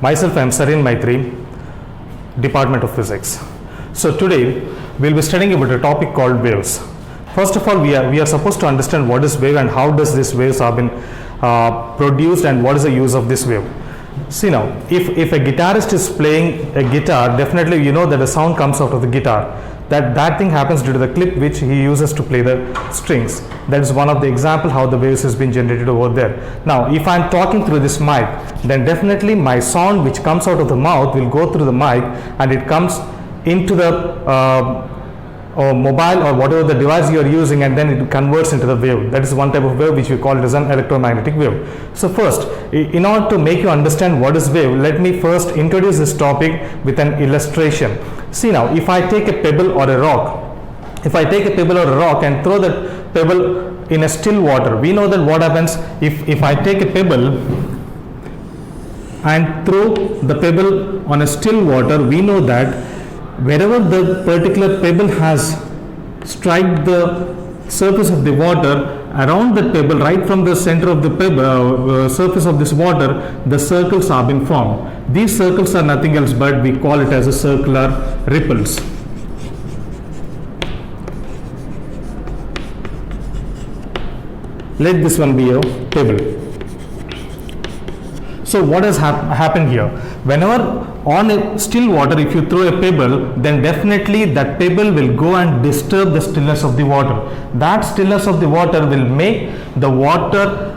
Myself, I am Sarin Maitri, Department of Physics. So today we will be studying about a topic called waves. First of all, we are supposed to understand what is wave and how does this waves have been produced and what is the use of this wave. See now, if a guitarist is playing a guitar, definitely you know that a sound comes out of the guitar. That thing happens due to the clip which he uses to play the strings. That is one of the example how the waves has been generated over there. Now, if I am talking through this mic, then definitely my sound which comes out of the mouth will go through the mic and it comes into the or mobile or whatever the device you are using, and then it converts into the wave. That is one type of wave which we call it as an electromagnetic wave. So first, in order to make you understand what is wave, let me first introduce this topic with an illustration. See now, if I take a pebble or a rock, and throw that pebble in a still water, we know that what happens if I take a pebble and throw the pebble on a still water, we know that wherever the particular pebble has struck the surface of the water, around that pebble, right from the center of the pebble, surface of this water, the circles have been formed. These circles are nothing else but we call it as a circular ripples. Let this one be a pebble. So what has happened here? Whenever on a still water, if you throw a pebble, then definitely that pebble will go and disturb the stillness of the water. That stillness of the water will make the water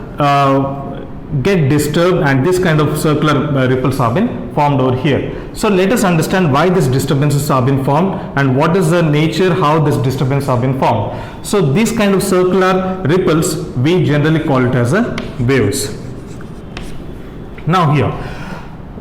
get disturbed, and this kind of circular ripples have been formed over here. So let us understand why these disturbances have been formed and what is the nature how this disturbance have been formed. So these kind of circular ripples we generally call it as a waves. Now here,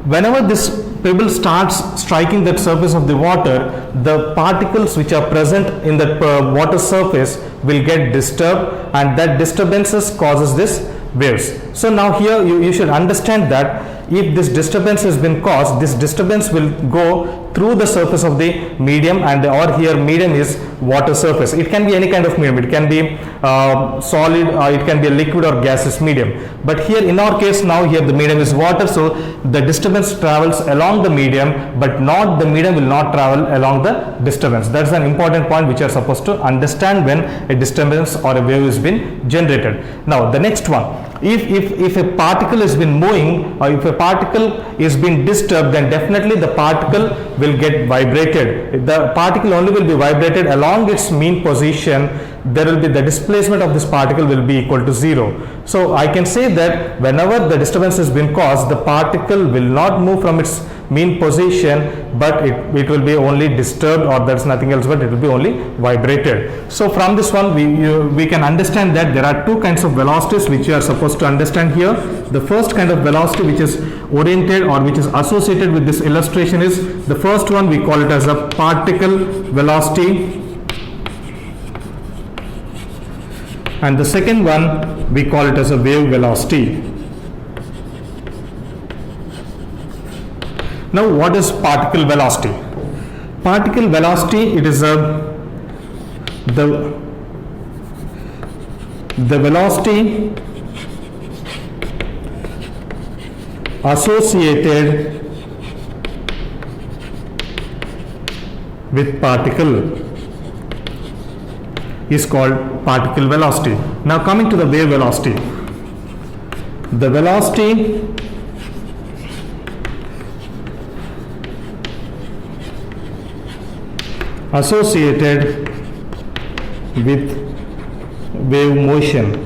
whenever this pebble starts striking that surface of the water, the particles which are present in that water surface will get disturbed, and that disturbances causes this waves. So now here you should understand that if this disturbance has been caused, this disturbance will go through the surface of the medium, and or here medium is water surface. It can be any kind of medium. It can be solid, it can be a liquid or gaseous medium. But here in our case now here the medium is water, so the disturbance travels along the medium, but not the medium will not travel along the disturbance. That's an important point which you are supposed to understand when a disturbance or a wave has been generated. Now the next one, if a particle has been moving or if a particle is being disturbed, then definitely the particle will get vibrated. The particle only will be vibrated along its mean position. There will be the displacement of this particle will be equal to 0. So I can say that whenever the disturbance has been caused, the particle will not move from its mean position, but it will be only disturbed, or that's nothing else but it will be only vibrated. So from this one we can understand that there are two kinds of velocities which you are supposed to understand here. The first kind of velocity which is oriented or which is associated with this illustration is, the first one we call it as a particle velocity, and the second one we call it as a wave velocity. Now what is particle velocity? Particle velocity, it is the velocity associated with particle is called particle velocity. Now coming to the wave velocity, the velocity associated with wave motion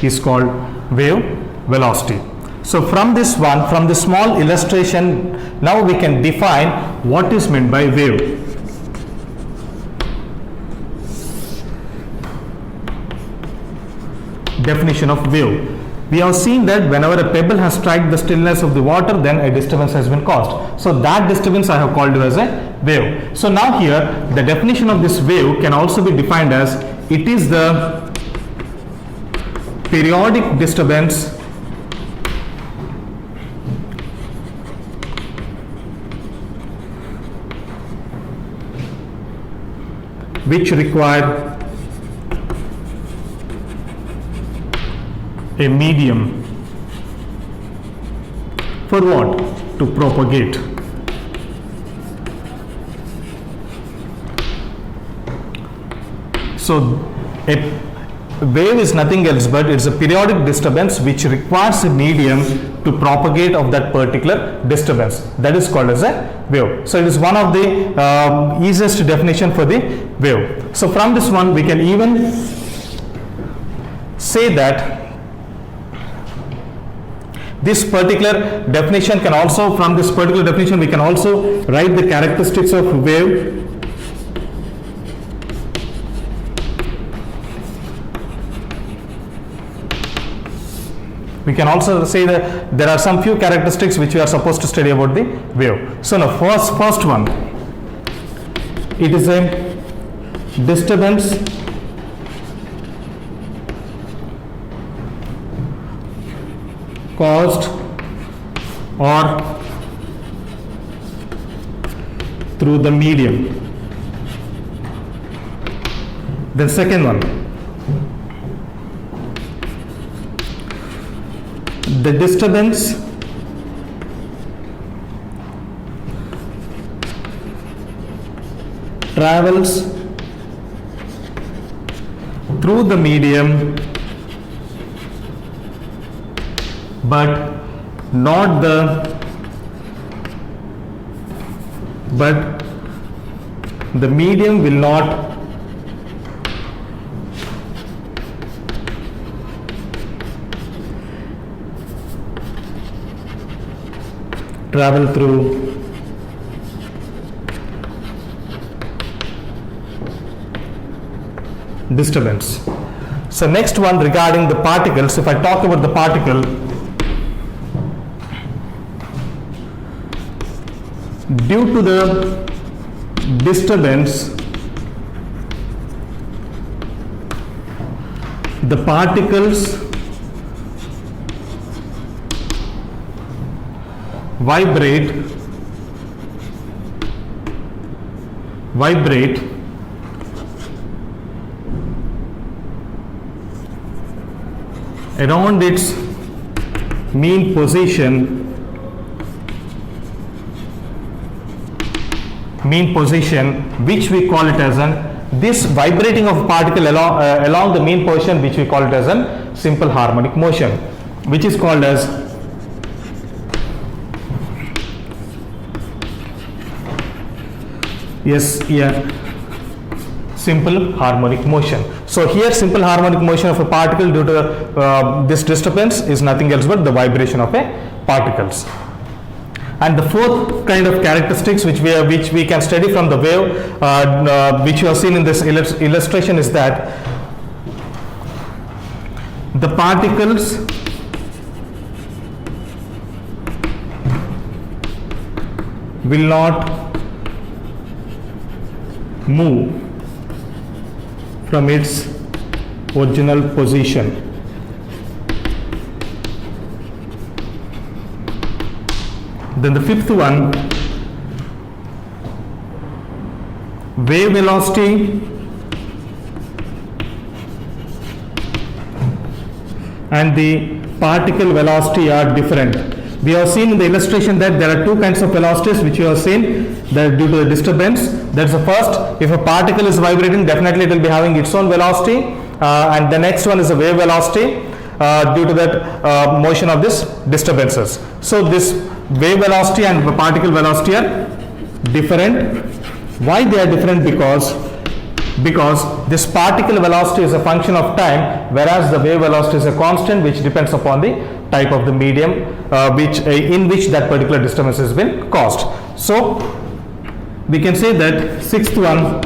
is called wave velocity. So from this one, from the small illustration, now we can define what is meant by wave. Definition of wave. We have seen that whenever a pebble has struck the stillness of the water, then a disturbance has been caused. So that disturbance I have called it as a wave. So now here the definition of this wave can also be defined as, it is the periodic disturbance which require a medium For what? To propagate. So a wave is nothing else but it's a periodic disturbance which requires a medium to propagate of that particular disturbance. That is called as a wave. So it is one of the easiest definition for the wave. So from this one we can even say that this particular definition can also, from this particular definition we can also write the characteristics of wave. We can also say that there are some few characteristics which we are supposed to study about the wave. So now first one, it is a disturbance caused or through the medium. The second one, the disturbance travels through the medium but the medium will not travel through disturbance. So next one regarding the particles, if I talk about the particle, due to the disturbance, the particles vibrate around its mean position which we call it as this vibrating of particle along the mean position, which we call it as a simple harmonic motion, which is called as simple harmonic motion. So here simple harmonic motion of a particle due to this disturbance is nothing else but the vibration of a particles. And the fourth kind of characteristics which we can study from the wave, which you have seen in this illustration, is that the particles will not move from its original position. Then the fifth one, wave velocity and the particle velocity are different. We have seen in the illustration that there are two kinds of velocities which you have seen that due to the disturbance. That's the first, if a particle is vibrating, definitely it will be having its own velocity, and the next one is a wave velocity due to that motion of this disturbances. So this wave velocity and the particle velocity are different. Why they are different? Because this particle velocity is a function of time, whereas the wave velocity is a constant which depends upon the type of the medium in which that particular disturbance has been caused. So we can say that sixth one,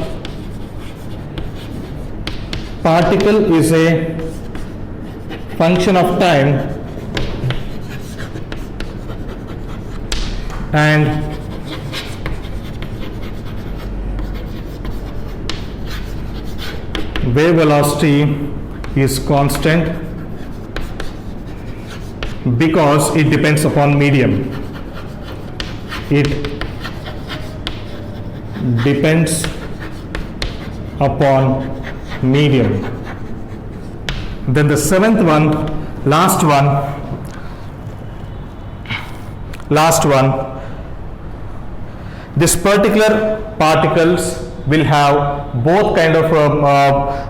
particle is a function of time and wave velocity is constant because it depends upon medium. It depends upon medium. Then the seventh one, last one, Last one. This particular particles will have both kind of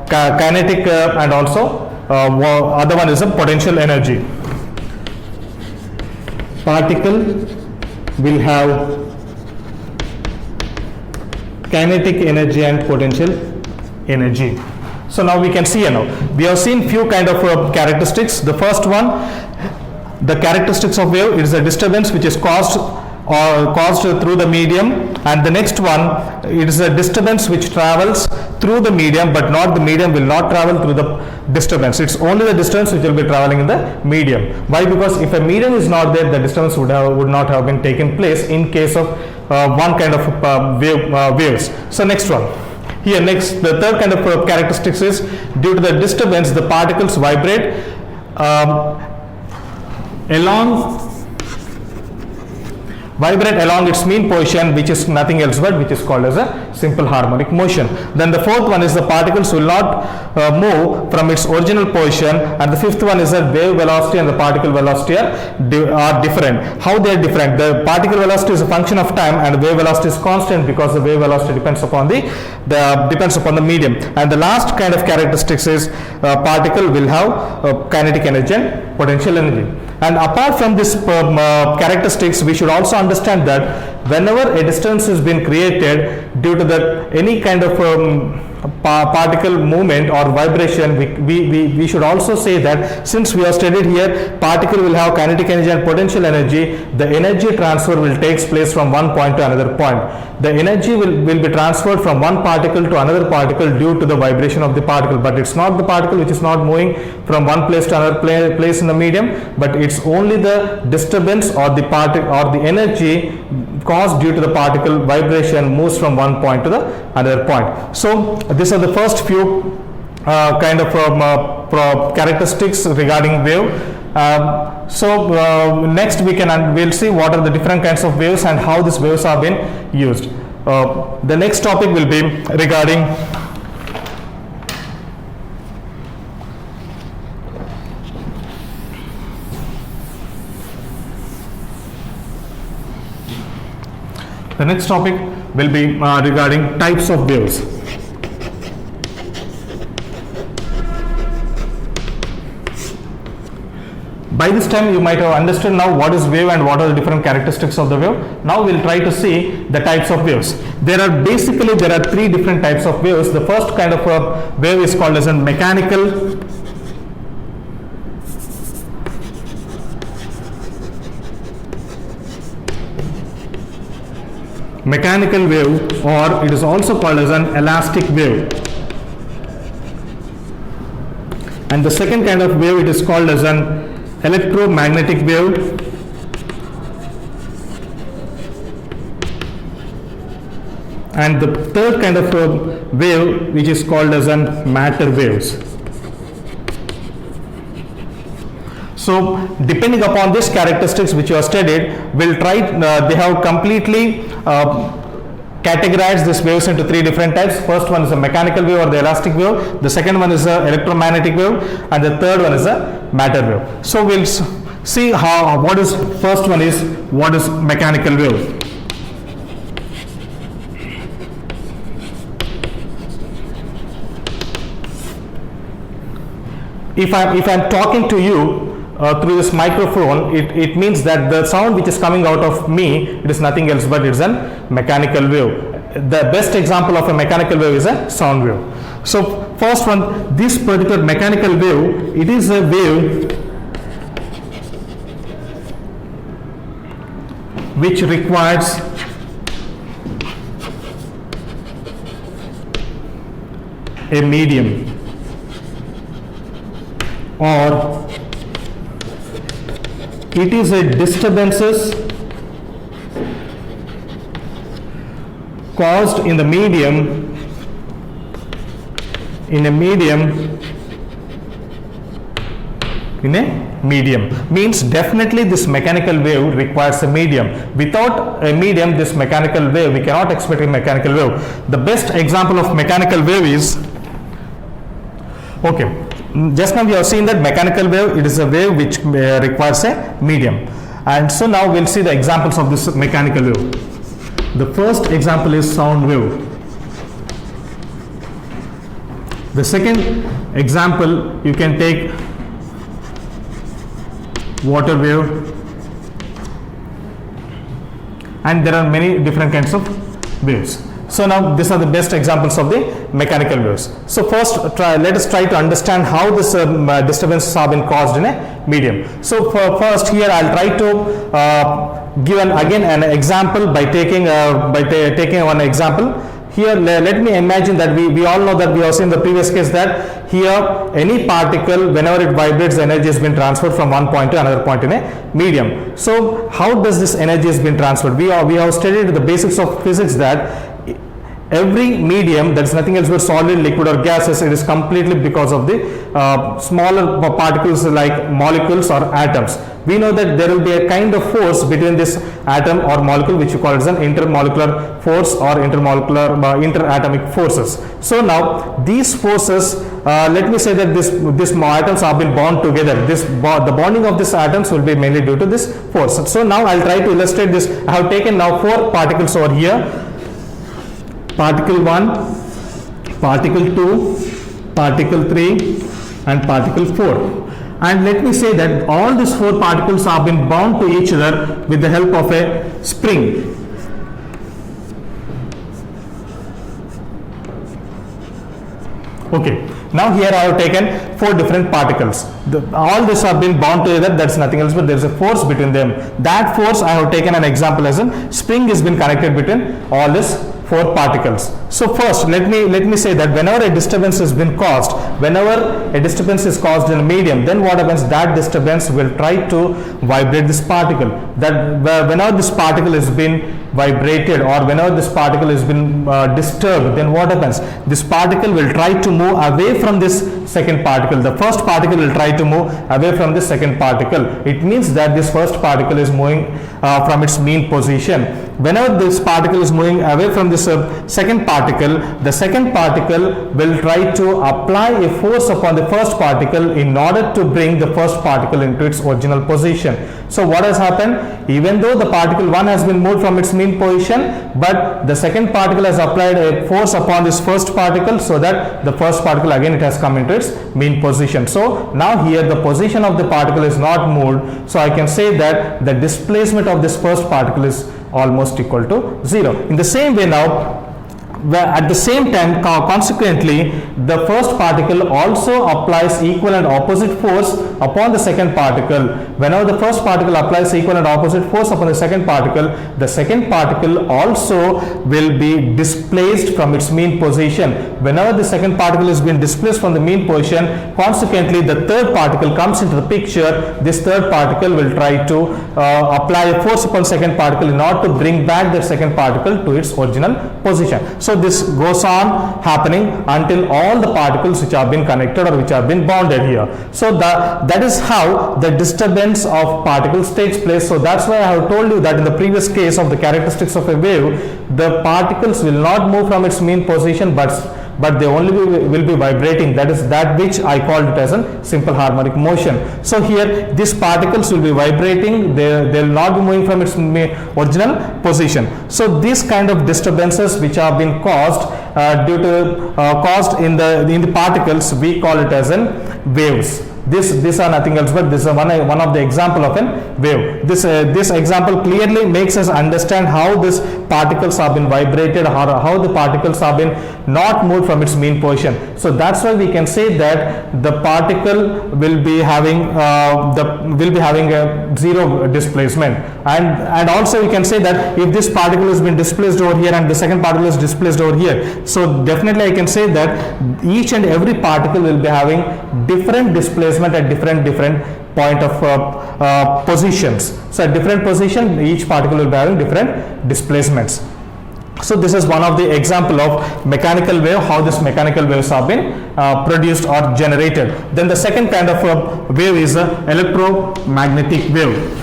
kinetic and also other one is a potential energy. Particle will have kinetic energy and potential energy. So now we can see, we have seen few kind of characteristics. The first one, the characteristics of wave is a disturbance which is caused through the medium, and the next one, it is a disturbance which travels through the medium, but not the medium will not travel through the disturbance. It's only the distance which will be traveling in the medium. Why? Because if a medium is not there, the disturbance would not have been taken place in case of one kind of waves. So next one. Here next, the third kind of characteristics is due to the disturbance, the particles vibrate along its mean position, which is nothing else but which is called as a simple harmonic motion. Then the fourth one is the particles will not move from its original position, and the fifth one is that wave velocity and the particle velocity are different. How they are different? The particle velocity is a function of time, and wave velocity is constant because the wave velocity depends upon the medium. And the last kind of characteristics is particle will have kinetic energy and potential energy. And apart from this characteristics, we should also understand that whenever a distance has been created due to any kind of particle movement or vibration, we should also say that since we have studied here, particle will have kinetic energy and potential energy, the energy transfer will take place from one point to another point. The energy will be transferred from one particle to another particle due to the vibration of the particle, but it's not the particle which is not moving from one place to another place in the medium, but it's only the disturbance or the particle or the energy caused due to the particle vibration moves from one point to the another point. So these are the first few kind of characteristics regarding wave. Next we'll see what are the different kinds of waves and how these waves have been used. The next topic will be regarding regarding types of waves. By this time you might have understood now what is wave and what are the different characteristics of the wave. Now we'll try to see the types of waves. There are three different types of waves. The first kind of a wave is called as a mechanical wave, or it is also called as an elastic wave. And the second kind of wave, it is called as an electromagnetic wave, and the third kind of wave, which is called as an matter waves. So depending upon these characteristics which you have studied, we'll try, they have completely categorize these waves into three different types. First one is a mechanical wave or the elastic wave, the second one is a electromagnetic wave, and the third one is a matter wave. So we'll see what is mechanical wave. If I'm talking to you through this microphone, it means that the sound which is coming out of me, it is nothing else but it's a mechanical wave. The best example of a mechanical wave is a sound wave. So first one, this particular mechanical wave, it is a wave which requires a medium, or it is a disturbances caused in the medium, means definitely this mechanical wave requires a medium. Without a medium, this mechanical wave, we cannot expect a mechanical wave. The best example of mechanical wave is, okay, just now we have seen that mechanical wave, it is a wave which requires a medium. And so now we'll see the examples of this mechanical wave. The first example is sound wave. The second example, you can take water wave, and there are many different kinds of waves. So now these are the best examples of the mechanical waves. So first let us try to understand how this disturbances have been caused in a medium. So first here I'll try to give again an example by taking one example. Here let me imagine that we all know that we have seen in the previous case that here any particle, whenever it vibrates, the energy has been transferred from one point to another point in a medium. So how does this energy has been transferred? We have studied the basics of physics that every medium, that is nothing else but solid, liquid or gases, it is completely because of the smaller particles like molecules or atoms. We know that there will be a kind of force between this atom or molecule, which you call it as an intermolecular force or interatomic forces. So now these forces, let me say that these atoms have been bound together. The bonding of these atoms will be mainly due to this force. So now I'll try to illustrate this. I have taken now 4 particles over here. Particle 1, particle 2, particle 3 and particle 4. And let me say that all these 4 particles have been bound to each other with the help of a spring. Okay, now here I have taken 4 different particles. All these have been bound together, that's nothing else but there is a force between them. That force I have taken an example as a spring has been connected between all these 4 particles. So first let me say that whenever a disturbance has been caused, whenever a disturbance is caused in a medium, then what happens, that disturbance will try to vibrate this particle. That whenever this particle has been vibrated or whenever this particle has been disturbed, then what happens, this particle will try to move away from this second particle. The first particle will try to move away from this second particle. It means that this first particle is moving from its mean position. Whenever this particle is moving away from this second particle, the second particle will try to apply a force upon the first particle in order to bring the first particle into its original position. So what has happened, even though the particle 1 has been moved from its mean position, but the second particle has applied a force upon this first particle, so that the first particle again it has come into its mean position. So now here the position of the particle is not moved, so I can say that the displacement of this first particle is almost equal to 0. In the same way now, at the same time, consequently, the first particle also applies equal and opposite force upon the second particle. Whenever the first particle applies equal and opposite force upon the second particle also will be displaced from its mean position. Whenever the second particle is being displaced from the mean position, consequently the third particle comes into the picture. This third particle will try to apply a force upon second particle in order to bring back the second particle to its original position. So this goes on happening until all the particles which have been connected or which have been bonded here. So that is how the disturbance of particles takes place. So that's why I have told you that in the previous case of the characteristics of a wave, the particles will not move from its mean position, but they only will be vibrating. That is that which I called it as a simple harmonic motion. So here these particles will be vibrating, they will not be moving from its original position. So these kind of disturbances which have been caused caused in the particles, we call it as in waves. These are nothing else but this is one of the example of a wave. This example clearly makes us understand how these particles have been vibrated or how the particles have been not moved from its mean position. So that's why we can say that the particle will be having a 0 displacement, and also we can say that if this particle has been displaced over here and the second particle is displaced over here, so definitely I can say that each and every particle will be having different displacement at different point of positions. So at different position each particle will be having different displacements. So this is one of the example of mechanical wave, how this mechanical waves have been produced or generated. Then the second kind of wave is electromagnetic wave.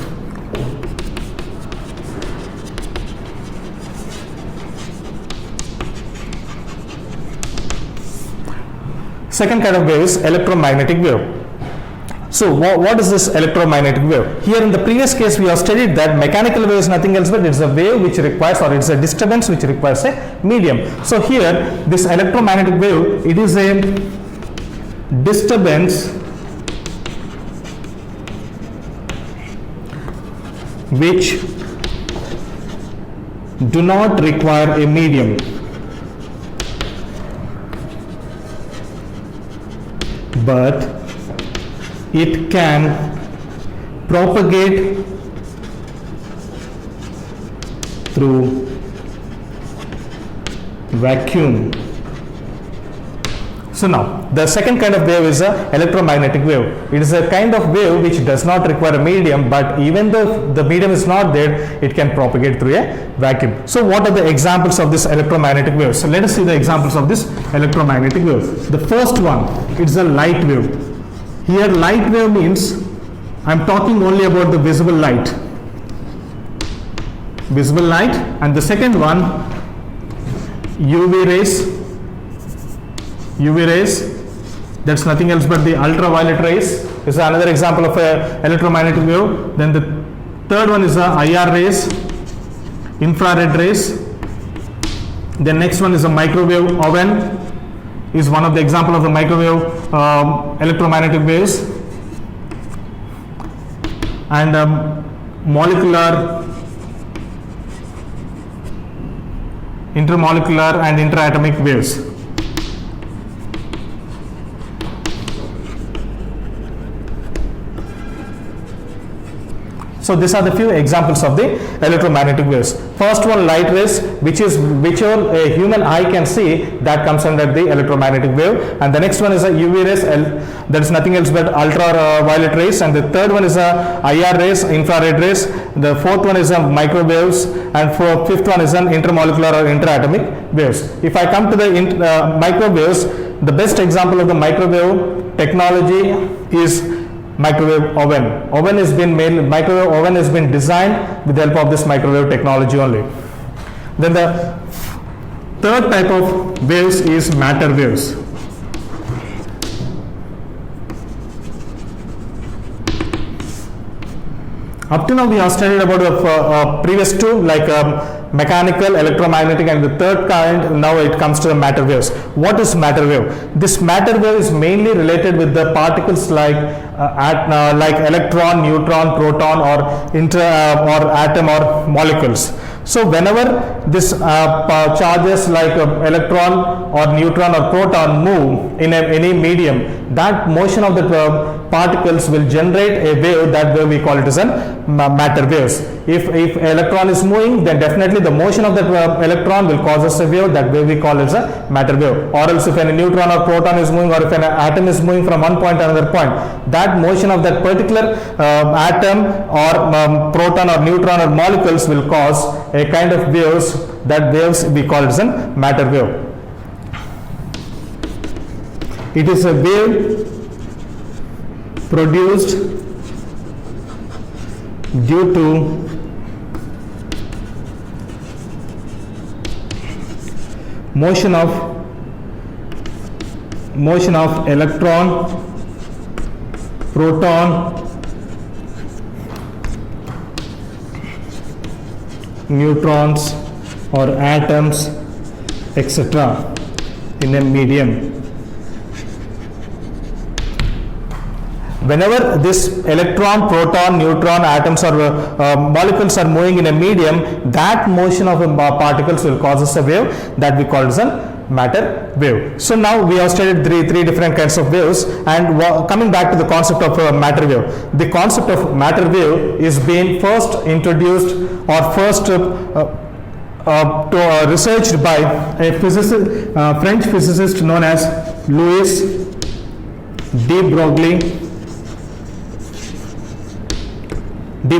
Second kind of wave is electromagnetic wave. So what is this electromagnetic wave? Here in the previous case we have studied that mechanical wave is nothing else but it's a wave which requires, or it's a disturbance which requires a medium. So here this electromagnetic wave, it is a disturbance which do not require a medium. But it can propagate through vacuum. So now the second kind of wave is a electromagnetic wave. It is a kind of wave which does not require a medium, but even though the medium is not there, it can propagate through a vacuum. So what are the examples of this electromagnetic wave? So let us see the examples of this electromagnetic wave. The first one, it's a light wave. Here light wave means I am talking only about the visible light. Visible light. And the second one, UV rays. UV rays, that's nothing else but the ultraviolet rays. This is another example of a electromagnetic wave. Then the third one is a IR rays, infrared rays. The next one is a microwave oven, is one of the example of the microwave electromagnetic waves. And molecular, intermolecular and interatomic waves. So these are the few examples of the electromagnetic waves. First one, light rays, whichever a human eye can see, that comes under the electromagnetic wave. And the next one is a UV rays, that is nothing else but ultraviolet rays. And the third one is a IR rays, infrared rays. The fourth one is a microwaves, and fifth one is an intermolecular or interatomic waves. If I come to the microwaves, the best example of the microwave technology is microwave oven. Microwave oven has been designed with the help of this microwave technology only. Then the third type of waves is matter waves. Up to now we have studied about the previous two, like mechanical, electromagnetic, and the third kind, now it comes to the matter waves. What is matter wave? This matter wave is mainly related with the particles like electron, neutron, proton, or atom or molecules. So whenever this charges like electron or neutron or proton move in any medium, that motion of the particles will generate a wave. That wave we call it as a matter waves. If electron is moving, then definitely the motion of that electron will cause us a wave. That wave we call as a matter wave. Or else if a neutron or proton is moving, or if an atom is moving from one point to another point, that motion of that particular atom or proton or neutron or molecules will cause a kind of waves. That waves we call it as a matter wave. It is a wave produced due to motion of electron, proton, neutrons or atoms, etc. in a medium. Whenever this electron, proton, neutron, atoms or molecules are moving in a medium, that motion of particles will cause us a wave that we call as a matter wave. So now we have studied three different kinds of waves, and coming back to the concept of matter wave. The concept of matter wave is being first introduced or first researched by a physicist, French physicist known as Louis de Broglie. De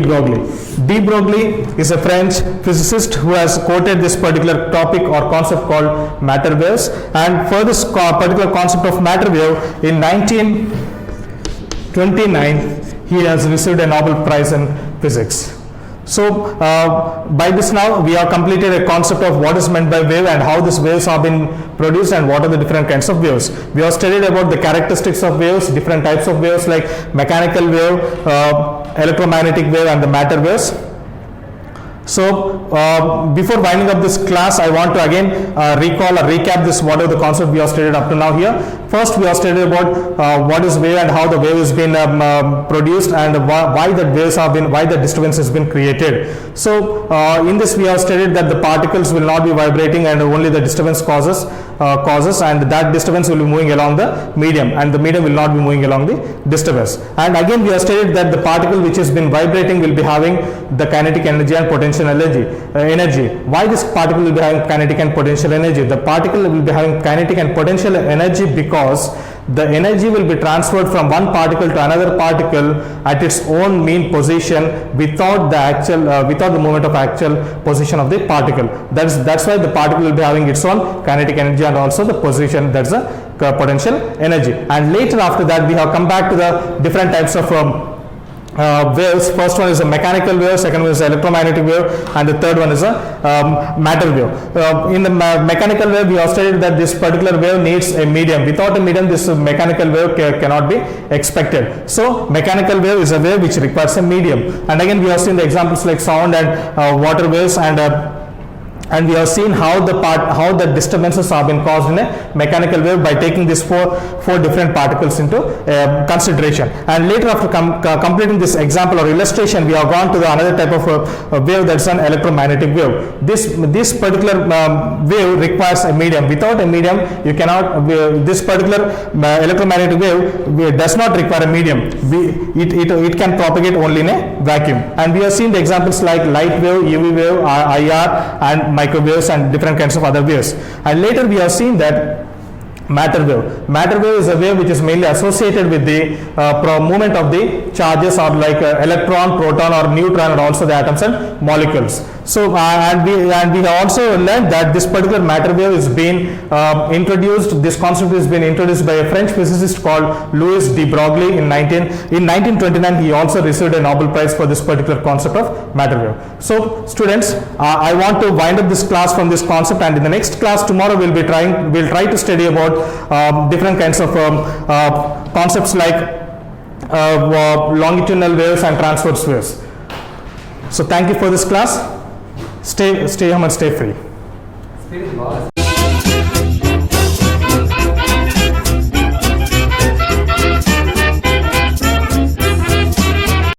Broglie is a French physicist who has quoted this particular topic or concept called matter waves, and for this particular concept of matter wave, in 1929 he has received a Nobel Prize in physics. So by this now we have completed a concept of what is meant by wave and how these waves have been produced and what are the different kinds of waves. We have studied about the characteristics of waves, different types of waves like mechanical wave, electromagnetic wave and the matter waves. So before winding up this class, I want to again recall or recap this what are the concepts we have studied up to now here. First, we have studied about what is wave and how the wave has been produced and why the waves have been, why the disturbance has been created. So in this we have studied that the particles will not be vibrating and only the disturbance causes and that disturbance will be moving along the medium and the medium will not be moving along the disturbance. And again we have stated that the particle which has been vibrating will be having the kinetic energy and potential energy. Why this particle will be having kinetic and potential energy? The particle will be having kinetic and potential energy because the energy will be transferred from one particle to another particle at its own mean position without the movement of actual position of the particle. That's why the particle will be having its own kinetic energy and also the position, that's the potential energy. And later after that we have come back to the different types of waves. First one is a mechanical wave, second one is electromagnetic wave, and the third one is a matter wave. In the mechanical wave, we have studied that this particular wave needs a medium. Without a medium, this mechanical wave cannot be expected. So, mechanical wave is a wave which requires a medium. And again, we have seen the examples like sound and water waves and we have seen how the disturbances have been caused in a mechanical wave by taking these four different particles into consideration. And later after completing this example or illustration, we have gone to the another type of wave, that's an electromagnetic wave. This particular wave requires a medium. Without a medium, you cannot. This particular electromagnetic wave does not require a medium. It can propagate only in a vacuum. And we have seen the examples like light wave, UV wave, IR, and microwaves and different kinds of other waves. And later we have seen that matter wave. Matter wave is a wave which is mainly associated with the movement of the charges or like electron, proton or neutron and also the atoms and molecules. So and we have also learned that this particular matter wave is being introduced, this concept has been introduced by a French physicist called Louis de Broglie in 1929. He also received a Nobel Prize for this particular concept of matter wave. So students, I want to wind up this class from this concept, and in the next class tomorrow we'll try to study about different kinds of concepts like longitudinal waves and transverse waves. So thank you for this class. Stay home and stay free.